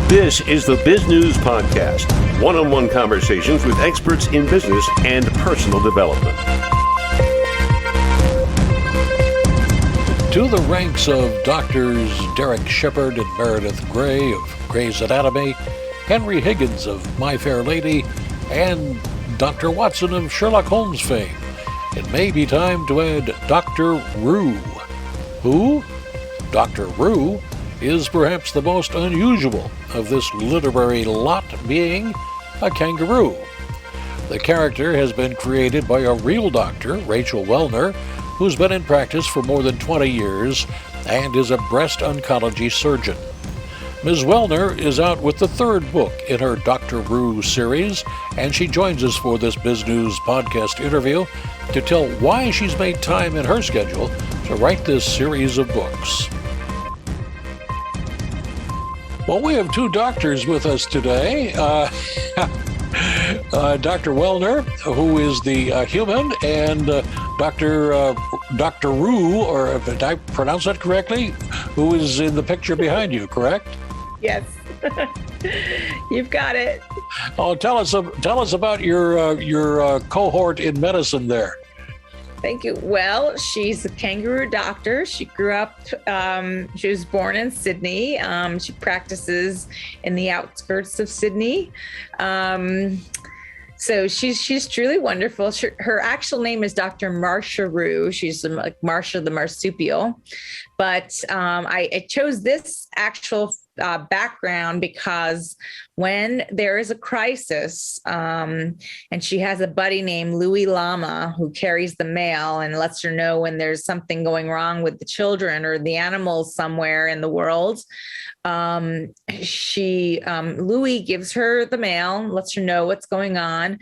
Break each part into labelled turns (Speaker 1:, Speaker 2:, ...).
Speaker 1: This is the Bizgnus Podcast, one-on-one conversations with experts in business and personal development.
Speaker 2: To the ranks of Doctors Derek Shepherd and Meredith Grey of Grey's Anatomy, Henry Higgins of My Fair Lady, and Dr. Watson of Sherlock Holmes fame, it may be time to add Doctor Roo. Who? Dr. Roo is perhaps the most unusual of this literary lot, being a kangaroo. The character has been created by a real doctor, Rachel Wellner, who's been in practice for more than 20 years and is a breast oncology surgeon. Ms. Wellner is out with the third book in her Doctor Roo series, and she joins us for this Bizgnus Podcast interview to tell why she's made time in her schedule to write this series of books. Well, we have two doctors with us today. Dr. Wellner, who is the human, and Dr. Roo, or did I pronounce that correctly, who is in the picture behind you, correct?
Speaker 3: Yes, you've got it.
Speaker 2: Oh, tell us about your cohort in medicine there.
Speaker 3: Thank you. Well, she's a kangaroo doctor. She grew up, she was born in Sydney. She practices in the outskirts of Sydney. So she's truly wonderful. Her actual name is Dr. Marsha Roo. She's like Marsha the marsupial. But I chose this actual background because when there is a crisis, and she has a buddy named Louis Llama who carries the mail and lets her know when there's something going wrong with the children or the animals somewhere in the world. Louis gives her the mail, lets her know what's going on.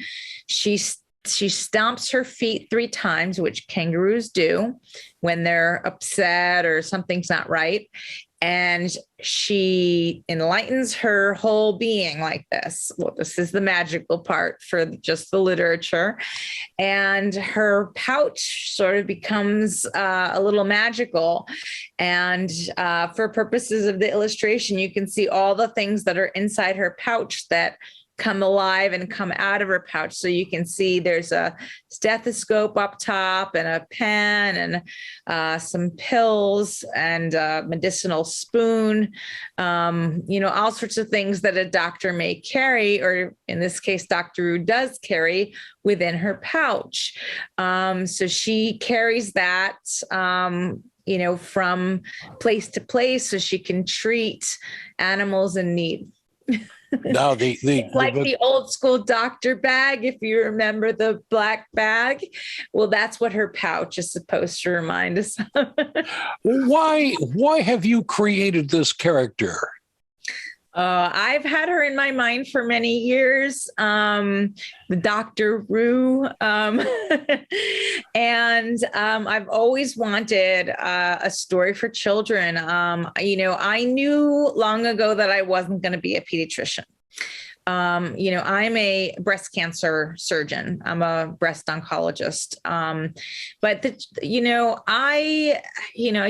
Speaker 3: She stomps her feet 3 times, which kangaroos do when they're upset or something's not right. And she enlightens her whole being like this. Well, this is the magical part for just the literature. And her pouch sort of becomes a little magical. And for purposes of the illustration, you can see all the things that are inside her pouch that come alive and come out of her pouch. So you can see there's a stethoscope up top and a pen and some pills and a medicinal spoon, all sorts of things that a doctor may carry, or in this case, Dr. Roo does carry within her pouch. So she carries that, from place to place so she can treat animals in need.
Speaker 2: Now
Speaker 3: the old school doctor bag, if you remember the black bag. Well, that's what her pouch is supposed to remind us of.
Speaker 2: Why have you created this character?
Speaker 3: I've had her in my mind for many years, the Doctor Roo, and I've always wanted a story for children. I knew long ago that I wasn't going to be a pediatrician. I'm a breast cancer surgeon. I'm a breast oncologist. But I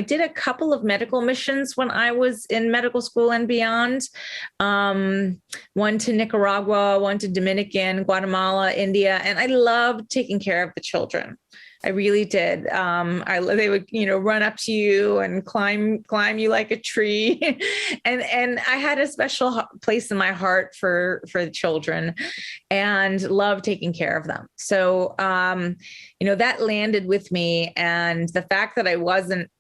Speaker 3: did a couple of medical missions when I was in medical school and beyond. One to Nicaragua, one to Dominican, Guatemala, India, and I loved taking care of the children. I really did. They would, run up to you and climb you like a tree. and I had a special place in my heart for the children and loved taking care of them. So, that landed with me. And the fact that I wasn't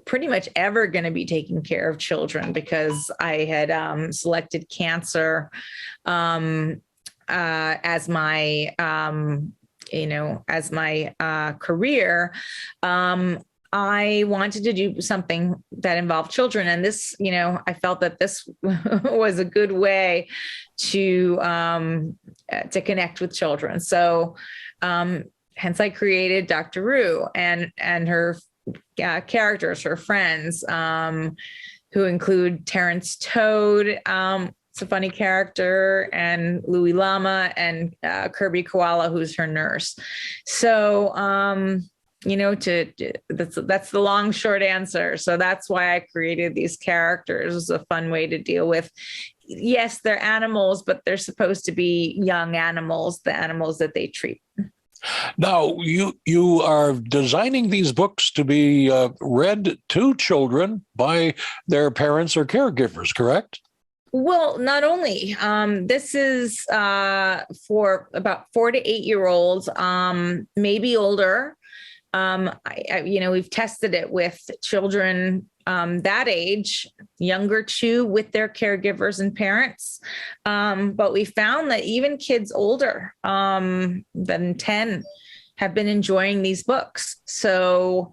Speaker 3: pretty much ever going to be taking care of children because I had selected cancer as my career, I wanted to do something that involved children. And this, I felt that this was a good way to connect with children. So, hence I created Dr. Roo and her characters, her friends, who include Terrence Toad, it's a funny character, and Louis Llama, and Kirby Koala, who's her nurse. So, that's the long, short answer. So that's why I created these characters. It was a fun way to deal with yes, they're animals, but they're supposed to be young animals, the animals that they treat.
Speaker 2: Now, you are designing these books to be read to children by their parents or caregivers, correct?
Speaker 3: Well, not only this is for about 4 to 8 year olds, maybe older. We've tested it with children that age, younger too, with their caregivers and parents. But we found that even kids older than 10 have been enjoying these books. So,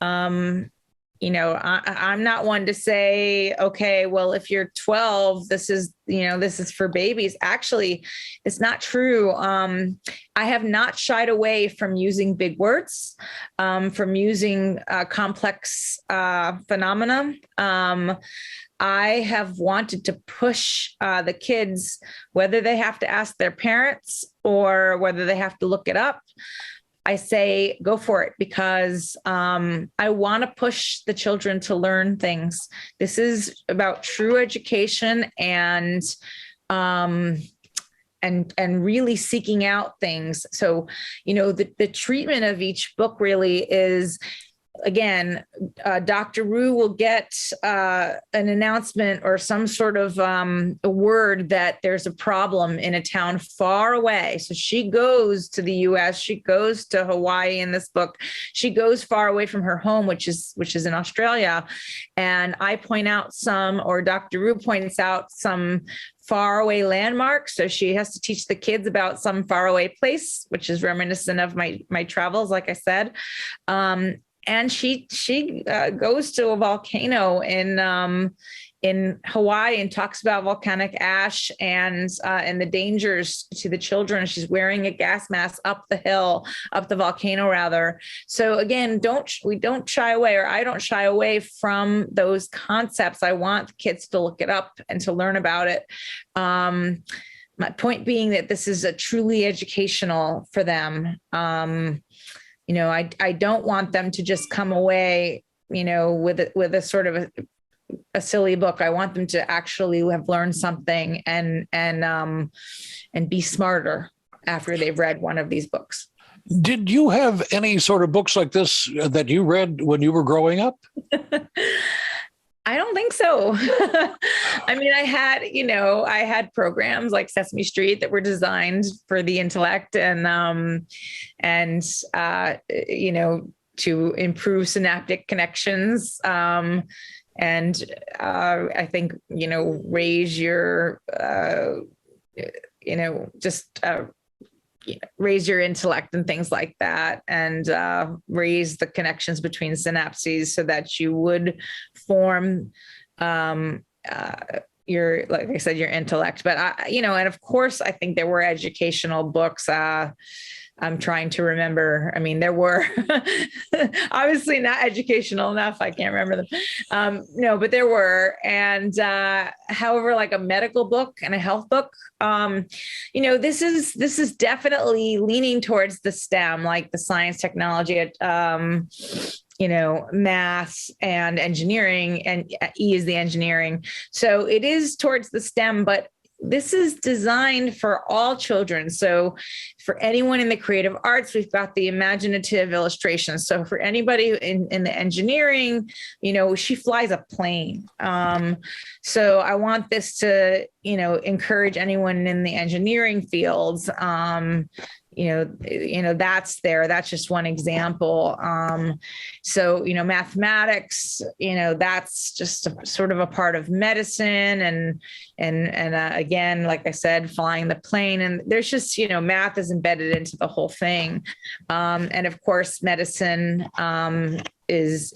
Speaker 3: I'm not one to say, okay, well, if you're 12, this is for babies. Actually, it's not true. I have not shied away from using big words, from using complex phenomena. I have wanted to push the kids, whether they have to ask their parents or whether they have to look it up. I say, go for it, because I want to push the children to learn things. This is about true education and really seeking out things. So, the treatment of each book really is, again, Doctor Roo will get an announcement or some sort of a word that there's a problem in a town far away. So she goes to the US, she goes to Hawaii in this book. She goes far away from her home, which is in Australia. And I point out or Doctor Roo points out some faraway landmarks. So she has to teach the kids about some faraway place, which is reminiscent of my travels, like I said. And she goes to a volcano in Hawaii and talks about volcanic ash and the dangers to the children. She's wearing a gas mask up the volcano rather. So again, we don't shy away, or I don't shy away from those concepts. I want kids to look it up and to learn about it. My point being that this is a truly educational for them. I don't want them to just come away, with a sort of a silly book. I want them to actually have learned something and be smarter after they've read one of these books.
Speaker 2: Did you have any sort of books like this that you read when you were growing up?
Speaker 3: I don't think so. I mean, I had programs like Sesame Street that were designed for the intellect and to improve synaptic connections. I think, raise your, raise your intellect and things like that, and raise the connections between synapses so that you would form your, like I said, your intellect. But and of course, I think there were educational books. I'm trying to remember. I mean, there were obviously not educational enough. I can't remember them. No, but there were. And however, like a medical book and a health book, this is definitely leaning towards the STEM, like the science, technology, math and engineering, and E is the engineering. So it is towards the STEM, but this is designed for all children. So for anyone in the creative arts, we've got the imaginative illustrations. So for anybody in the engineering, she flies a plane. So I want this to, encourage anyone in the engineering fields. That's there. That's just one example. So, mathematics, that's just sort of a part of medicine and again, like I said, flying the plane, and there's just, math is embedded into the whole thing. And of course, medicine, is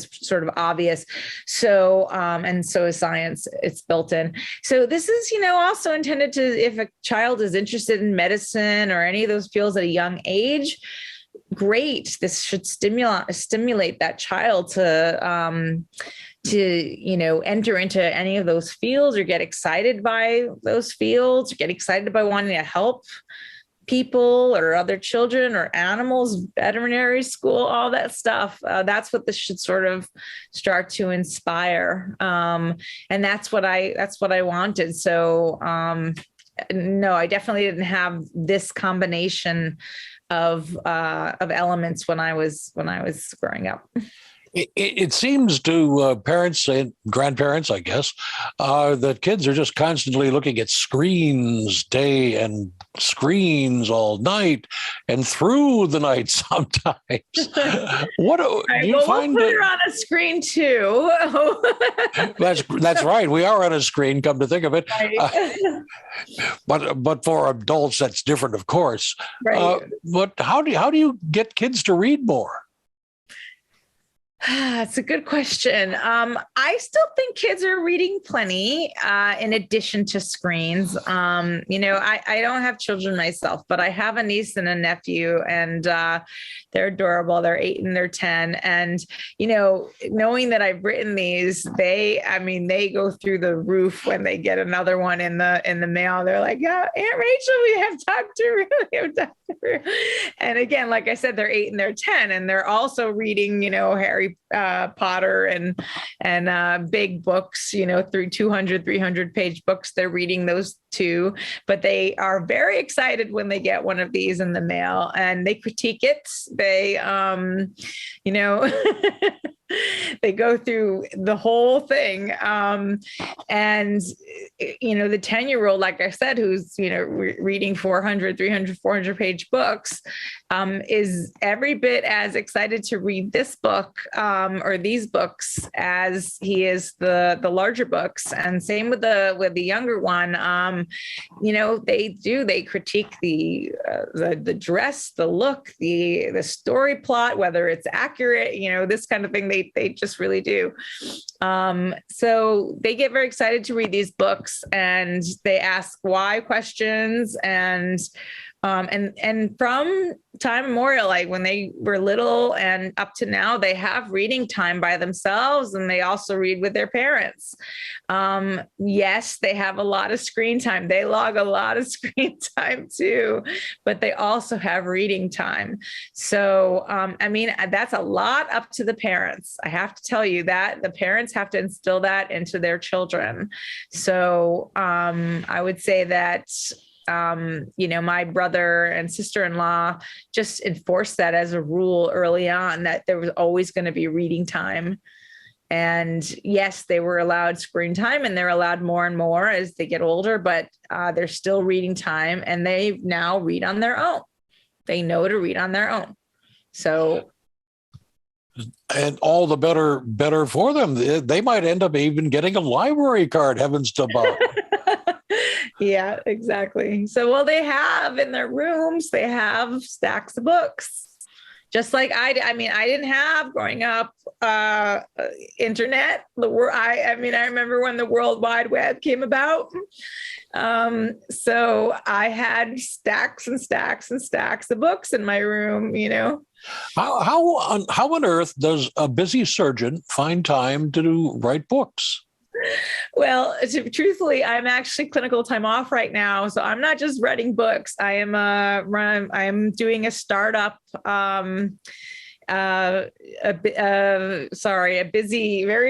Speaker 3: sort of obvious. So, and so is science, it's built in. So this is, also intended to, if a child is interested in medicine or any of those fields at a young age, great. This should stimulate that child to enter into any of those fields or get excited by those fields, or get excited by wanting to help people or other children or animals, veterinary school, all that stuff. That's what this should sort of start to inspire. And that's what I wanted. So, no, I definitely didn't have this combination of elements when I was growing up.
Speaker 2: It seems to parents and grandparents, I guess, that kids are just constantly looking at screens day and screens all night and through the night sometimes. What do you find?
Speaker 3: We'll put her on a screen too.
Speaker 2: That's right. We are on a screen, come to think of it.
Speaker 3: Right.
Speaker 2: But for adults, that's different, of course.
Speaker 3: Right.
Speaker 2: But how do you get kids to read more?
Speaker 3: That's a good question. I still think kids are reading plenty in addition to screens. I don't have children myself, but I have a niece and a nephew, and they're adorable. They're 8 and they're 10. And, knowing that I've written these, they go through the roof when they get another one in the mail. They're like, yeah, Aunt Rachel, we have Doctor Roo. We have Doctor Roo. And again, like I said, they're 8 and they're 10, and they're also reading, Harry Potter and big books, through 200, 300 page books. They're reading those too, but they are very excited when they get one of these in the mail, and they critique it. They, they go through the whole thing. And, the 10-year-old, like I said, who's, reading 400, 300, 400 page books, is every bit as excited to read this book or these books as he is the larger books. And same with the younger one. They critique the dress, the look, the story plot, whether it's accurate, this kind of thing. They just really do. So they get very excited to read these books, and they ask why questions, and from time immemorial, like when they were little and up to now, they have reading time by themselves, and they also read with their parents. Yes, they have a lot of screen time. They log a lot of screen time too, but they also have reading time. So, that's a lot up to the parents. I have to tell you that the parents have to instill that into their children. So, I would say that my brother and sister-in-law just enforced that as a rule early on, that there was always going to be reading time. And yes, they were allowed screen time, and they're allowed more and more as they get older, but there's still reading time, and they now read on their own. They know to read on their own. So.
Speaker 2: And all the better for them. They might end up even getting a library card, heavens to above.
Speaker 3: Yeah, exactly. So, well, they have in their rooms, they have stacks of books. Just like I didn't have growing up internet. I remember when the World Wide Web came about. So I had stacks and stacks and stacks of books in my room,
Speaker 2: How on earth does a busy surgeon find time to write books?
Speaker 3: Well, truthfully, I'm actually clinical time off right now, so I'm not just writing books. I'm doing a startup. A very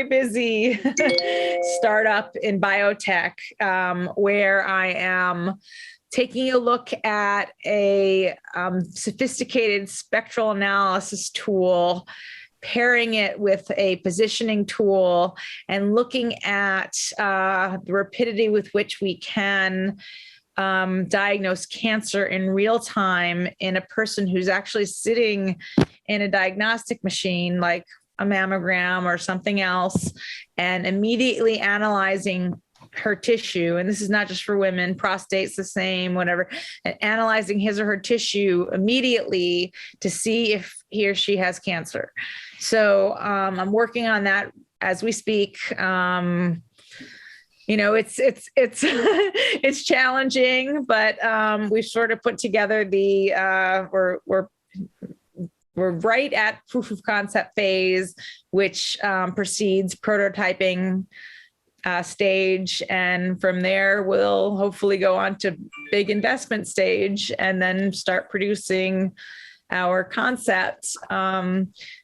Speaker 3: busy startup in biotech, where I am taking a look at a sophisticated spectral analysis tool, pairing it with a positioning tool, and looking at the rapidity with which we can diagnose cancer in real time in a person who's actually sitting in a diagnostic machine like a mammogram or something else, and immediately analyzing her tissue. And this is not just for women, prostate's the same, whatever, and analyzing his or her tissue immediately to see if he or she has cancer. So I'm working on that as we speak. It's it's challenging, but we've sort of put together we're right at proof of concept phase, which precedes prototyping stage. And from there, we'll hopefully go on to big investment stage and then start producing our concept.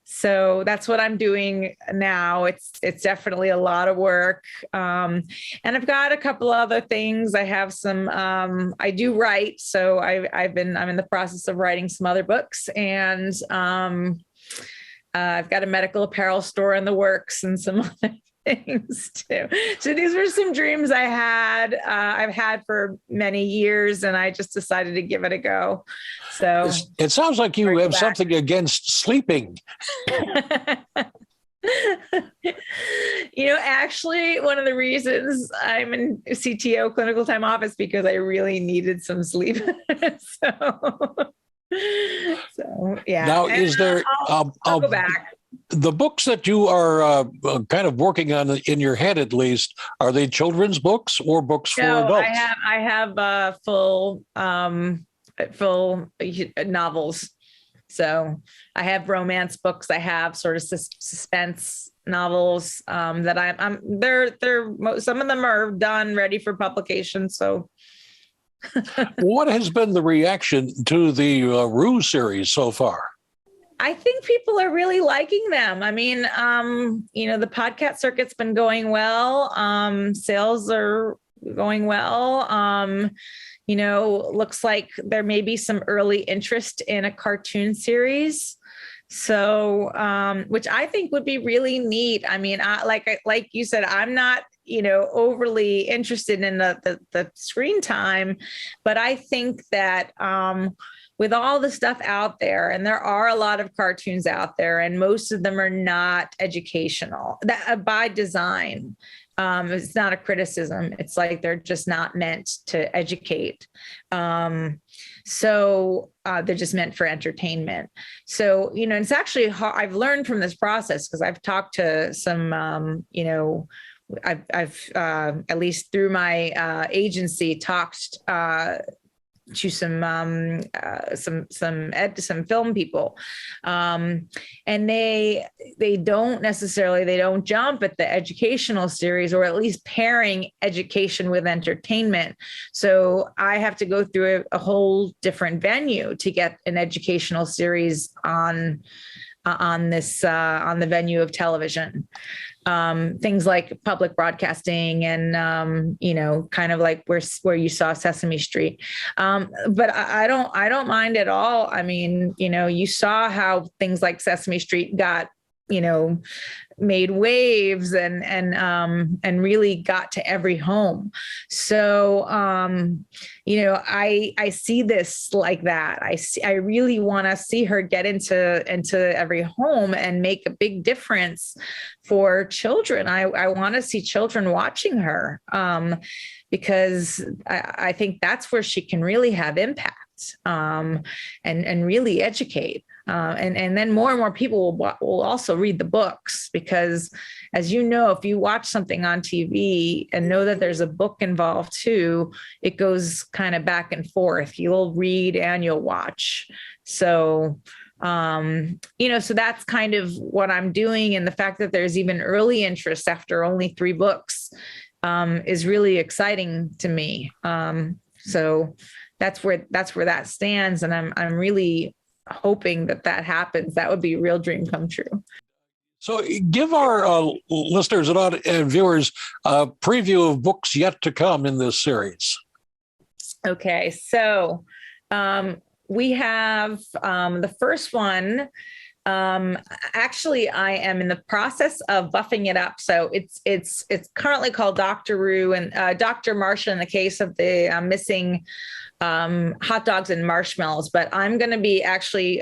Speaker 3: So that's what I'm doing now. It's definitely a lot of work. And I've got a couple other things. I have some, I do write. So I'm in the process of writing some other books, and I've got a medical apparel store in the works and some other things too. So these were some dreams I've had for many years, and I just decided to give it a go. So
Speaker 2: it sounds like you have something against sleeping.
Speaker 3: Actually, one of the reasons I'm in CTO, clinical time office, because I really needed some sleep. So yeah.
Speaker 2: Now, is there?
Speaker 3: I'll go back.
Speaker 2: The books that you are kind of working on in your head, at least, are they children's books or books for adults?
Speaker 3: I have full novels. So I have romance books. I have sort of suspense novels that they're some of them are done, ready for publication. So.
Speaker 2: What has been the reaction to the Roo series so far?
Speaker 3: I think people are really liking them. I mean, the podcast circuit's been going well. Sales are going well. Looks like there may be some early interest in a cartoon series. So, which I think would be really neat. I mean, like you said, I'm not, overly interested in the screen time, but I think that, with all the stuff out there, and there are a lot of cartoons out there, and most of them are not educational, that by design. It's not a criticism. It's like they're just not meant to educate. So they're just meant for entertainment. So, it's actually hard. I've learned from this process because I've talked to some, I've at least through my agency talked to some film people, and they don't jump at the educational series, or at least pairing education with entertainment. So I have to go through a whole different venue to get an educational series on the venue of television. Things like public broadcasting and, kind of like where you saw Sesame Street. But I don't mind at all. I mean, you saw how things like Sesame Street got, made waves and really got to every home. So, I see this like that. I really want to see her get into every home and make a big difference for children. I want to see children watching her, because I think that's where she can really have impact, and really educate. And then more and more people will also read the books, because, as you know, if you watch something on TV and know that there's a book involved too, it goes kind of back and forth. You'll read and you'll watch. So, so that's kind of what I'm doing. And the fact that there's even early interest after only 3 books is really exciting to me. So that's where that stands. And I'm really hoping that happens. That would be a real dream come true.
Speaker 2: So give our listeners and viewers a preview of books yet to come in this series.
Speaker 3: Okay, so we have the first one. Actually, I am in the process of buffing it up. So it's currently called Doctor Roo and Dr. Marsha, in the case of the missing hot dogs and marshmallows. But I'm going to be actually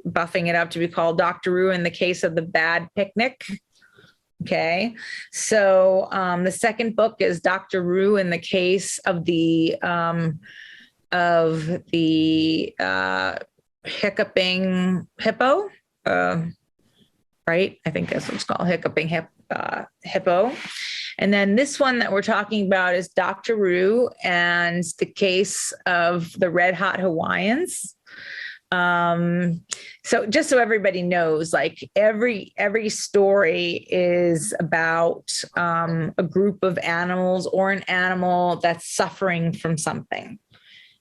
Speaker 3: buffing it up to be called Doctor Roo in the case of the bad picnic. Okay, so the second book is Doctor Roo in the case of the hiccuping hippo, right? I think that's what it's called, hiccuping hippo. And then this one that we're talking about is Doctor Roo and the case of the Red Hot Hawaiians. So just so everybody knows, like every story is about a group of animals or an animal that's suffering from something.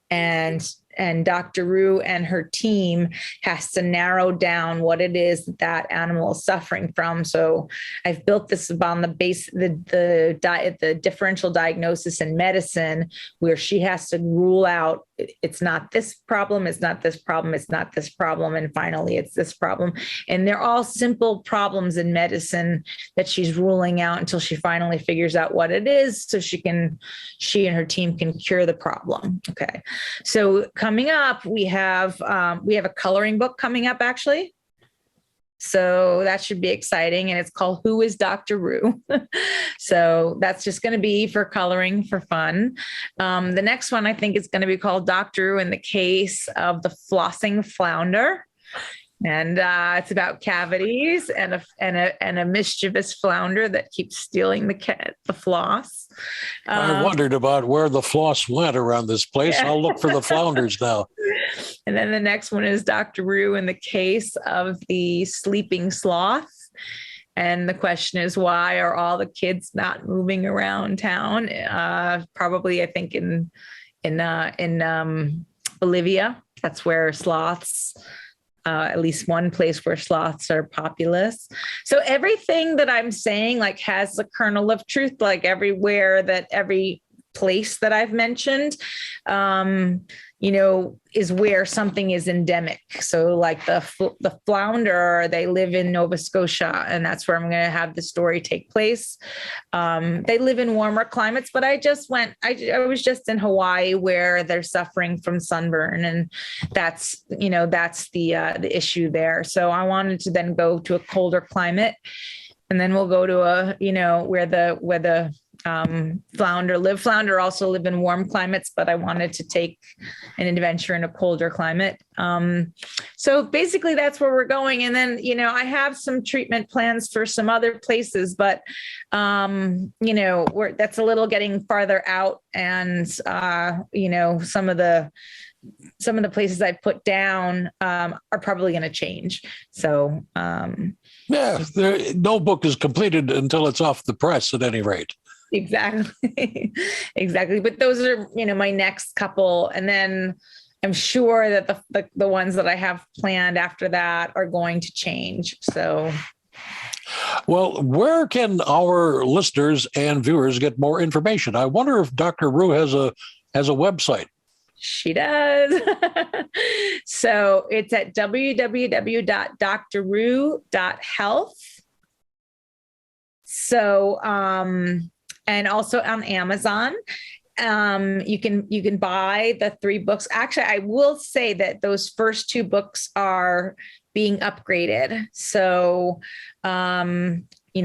Speaker 3: And Dr. Roo and her team has to narrow down what it is that animal is suffering from. So I've built this on the base, the differential diagnosis in medicine, where she has to rule out it's not this problem, it's not this problem, it's not this problem, and finally it's this problem. And they're all simple problems in medicine that she's ruling out until she finally figures out what it is, so she and her team can cure the problem. Okay. So coming up, we have a coloring book coming up, actually. So that should be exciting. And it's called Who is Doctor Roo? So that's just going to be for coloring for fun. The next one I think is going to be called Doctor Roo in the Case of the Flossing Flounder. And it's about cavities and a mischievous flounder that keeps stealing the floss.
Speaker 2: I wondered about where the floss went around this place. Yeah. I'll look for the flounders now.
Speaker 3: And then the next one is Dr. Roo in the Case of the Sleeping Sloth. And the question is, why are all the kids not moving around town? Probably, I think in Bolivia. That's where sloths. At least one place where sloths are populous. So everything that I'm saying like has a kernel of truth, like every place that I've mentioned, is where something is endemic. So like the flounder, they live in Nova Scotia, and that's where I'm going to have the story take place. They live in warmer climates, but I was just in Hawaii, where they're suffering from sunburn, and that's the issue there. So I wanted to then go to a colder climate, and then we'll go to where the flounder live. Flounder also live in warm climates, but I wanted to take an adventure in a colder climate. So basically that's where we're going. And then, I have some treatment plans for some other places, but, that's a little getting farther out. And, some of the places I put down are probably going to change. So,
Speaker 2: no book is completed until it's off the press at any rate.
Speaker 3: Exactly. Exactly. But those are, my next couple. And then I'm sure that the ones that I have planned after that are going to change. So.
Speaker 2: Well, where can our listeners and viewers get more information? I wonder if Dr. Roo has a website.
Speaker 3: She does. So it's at www.drroo.health. So, and also on Amazon. You can buy the 3 books. Actually, I will say that those first 2 books are being upgraded. So,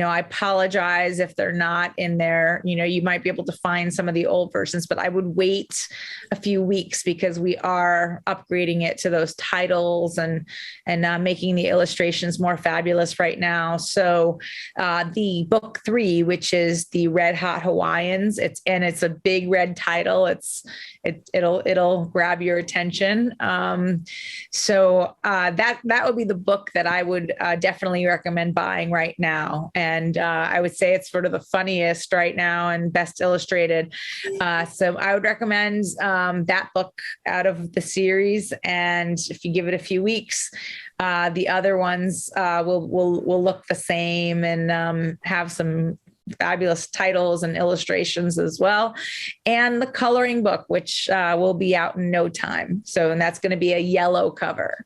Speaker 3: I apologize if they're not in there. You might be able to find some of the old versions, but I would wait a few weeks because we are upgrading it to those titles and making the illustrations more fabulous right now. So the book 3, which is the Red Hot Hawaiians, it's a big red title. It'll grab your attention. So that would be the book that I would definitely recommend buying right now. And I would say it's sort of the funniest right now and best illustrated. So I would recommend that book out of the series. And if you give it a few weeks, the other ones will look the same and have some fabulous titles and illustrations as well. And the coloring book, which will be out in no time. And that's going to be a yellow cover.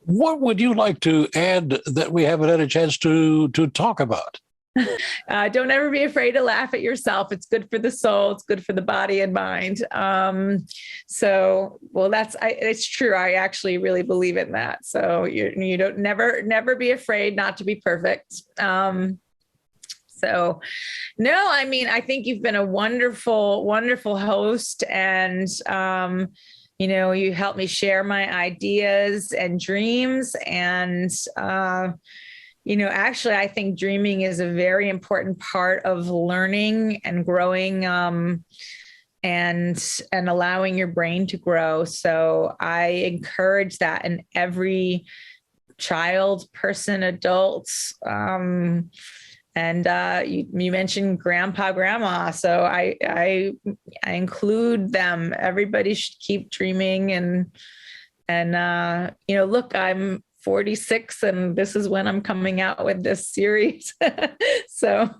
Speaker 2: What would you like to add that we haven't had a chance to talk about?
Speaker 3: Don't ever be afraid to laugh at yourself. It's good for the soul. It's good for the body and mind. It's true. I actually really believe in that. So you don't never be afraid not to be perfect. So no, I think you've been a wonderful, wonderful host, and you help me share my ideas and dreams. And, actually, I think dreaming is a very important part of learning and growing, and allowing your brain to grow. So I encourage that in every child, person, adults. And you mentioned grandpa, grandma. So I include them. Everybody should keep dreaming and look, I'm 46 and this is when I'm coming out with this series. So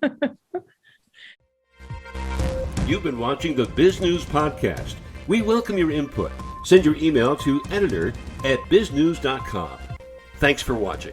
Speaker 1: You've been watching the Bizgnus Podcast. We welcome your input. Send your email to editor@biznews.com. Thanks for watching.